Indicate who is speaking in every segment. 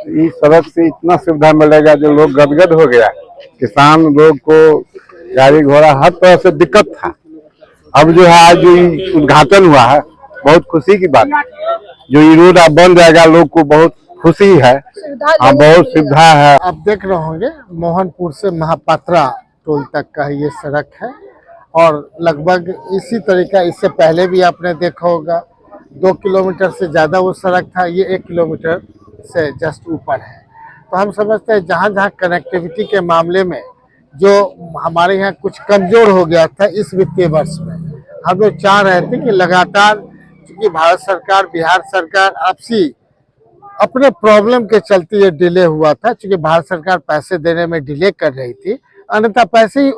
Speaker 1: इस सड़क से इतना सुविधा मिलेगा जो लोग गदगद हो गया। किसान लोग को गाड़ी घोड़ा हर तरह से दिक्कत था। अब जो है आज जो उद्घाटन हुआ है बहुत खुशी की बात है। जो ये रोड अब बन जाएगा लोग को बहुत खुशी है। बहुत सुविधा है।
Speaker 2: आप देख रहे होंगे मोहनपुर से महापात्रा टोल तक का ये सड़क है और लगभग इसी तरीका इससे पहले भी आपने देखा होगा 2 किलोमीटर से ज़्यादा वो सड़क था, ये 1 किलोमीटर से जस्ट ऊपर है। तो हम समझते हैं जहाँ जहाँ कनेक्टिविटी के मामले में जो हमारे यहाँ कुछ कमज़ोर हो गया था इस वित्तीय वर्ष में, हम लोग चाह रहे थे कि लगातार क्योंकि भारत सरकार बिहार सरकार आपसी अपने प्रॉब्लम के चलते ये डिले हुआ था, क्योंकि भारत सरकार पैसे देने में डिले कर रही थी। अन्यथा पैसे ही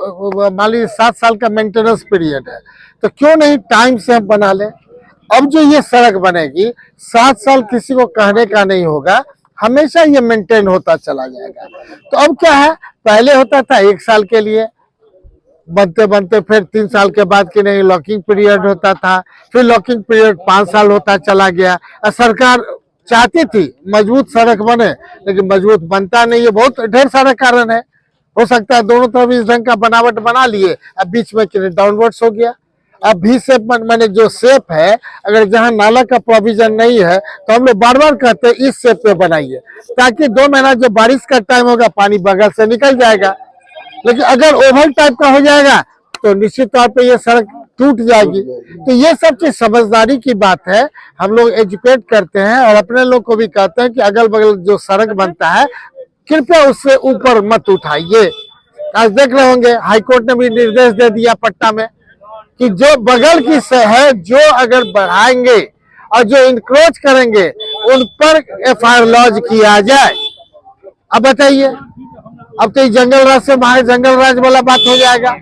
Speaker 2: मान लीजिए 7 साल का मेंटेनेंस पीरियड है, तो क्यों नहीं टाइम से हम बना लें। अब जो ये सड़क बनेगी 7 साल किसी को कहने का नहीं होगा, हमेशा ये मेंटेन होता चला जाएगा। तो अब क्या है, पहले होता था 1 साल के लिए बनते बनते फिर 3 साल के बाद कि नहीं लॉकिंग पीरियड होता था, फिर लॉकिंग पीरियड 5 साल होता चला गया। सरकार चाहती थी मजबूत सड़क बने लेकिन मजबूत बनता नहीं है। बहुत ढेर सारा कारण है, हो सकता है दोनों तरफ इस ढंग का बनावट बना लिए, अब बीच में डाउनवर्ड्स हो गया। अब भी शेप मैंने जो शेप है, अगर जहां नाला का प्रोविजन नहीं है तो हम लोग बार बार कहते हैं इस शेप पे बनाइए, ताकि 2 महीना जो बारिश का टाइम होगा पानी बगल से निकल जाएगा। लेकिन अगर ओवल टाइप का हो जाएगा तो निश्चित तौर पे ये सड़क टूट जाएगी। तो ये सब चीज समझदारी की बात है। हम लोग एजुकेट करते हैं और अपने लोग को भी कहते हैं कि अगल बगल जो सड़क बनता है कृपया उससे ऊपर मत उठाइए। आज देख रहे होंगे हाईकोर्ट ने भी निर्देश दे दिया पटना में कि जो बगल की है जो अगर बढ़ाएंगे और जो इंक्रोच करेंगे उन पर FIR लॉन्च किया जाए। अब बताइए, अब तो जंगल राज से बाहर जंगल राज वाला बात हो जाएगा।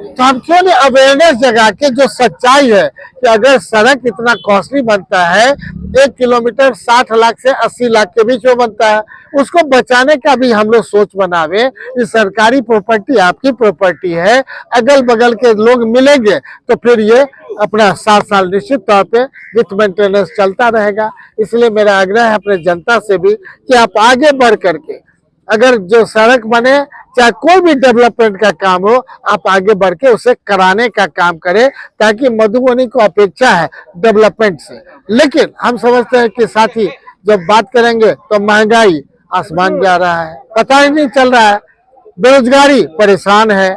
Speaker 2: तो हम क्यों नहीं अवेयरनेस जगा के जो सच्चाई है कि अगर सड़क इतना कॉस्टली बनता है, 1 किलोमीटर 60 लाख से 80 लाख के बीच में बनता है, उसको बचाने का भी हम लोग सोच बनावे। ये सरकारी प्रॉपर्टी आपकी प्रॉपर्टी है, अगल बगल के लोग मिलेंगे तो फिर ये अपना 7 साल निश्चित तौर पे विथ मेंटेनेंस चलता रहेगा। इसलिए मेरा आग्रह है अपने जनता से भी कि आप आगे बढ़ करके अगर जो सड़क बने चाहे कोई भी डेवलपमेंट का काम हो, आप आगे बढ़ के उसे कराने का काम करें, ताकि मधुबनी को अपेक्षा है डेवलपमेंट से। लेकिन हम समझते हैं कि साथी जब बात करेंगे तो महंगाई आसमान जा रहा है, पता ही नहीं चल रहा है, बेरोजगारी परेशान है।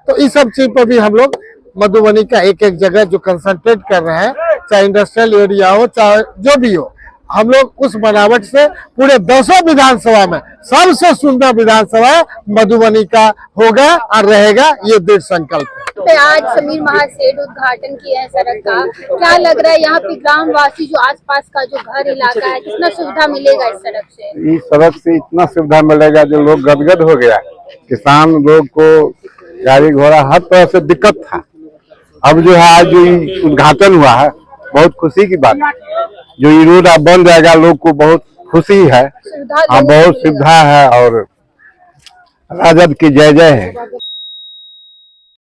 Speaker 2: तो इस सब चीज पर भी हम लोग मधुबनी का एक एक जगह जो कंसंट्रेट कर रहे हैं, चाहे इंडस्ट्रियल एरिया हो चाहे जो भी हो, हम लोग उस बनावट से पूरे 200 विधानसभा में सबसे सुंदर विधानसभा मधुबनी का होगा और रहेगा, ये दृढ़ संकल्प है।
Speaker 3: आज समीर महासेठ उद्घाटन किया है सड़क का, क्या लग रहा है यहाँ पे ग्रामवासी जो आसपास का जो घर इलाका है कितना सुविधा मिलेगा इस सड़क से?
Speaker 1: इस सड़क से इतना सुविधा मिलेगा जो लोग गदगद हो गया। किसान लोग को गाड़ी घोड़ा हर तरह से दिक्कत था। अब जो है आज जो उद्घाटन हुआ है बहुत खुशी की बात है। जो ये रोड अब बन जाएगा लोग को बहुत खुशी है। बहुत सुविधा है और राजद की जय जय है।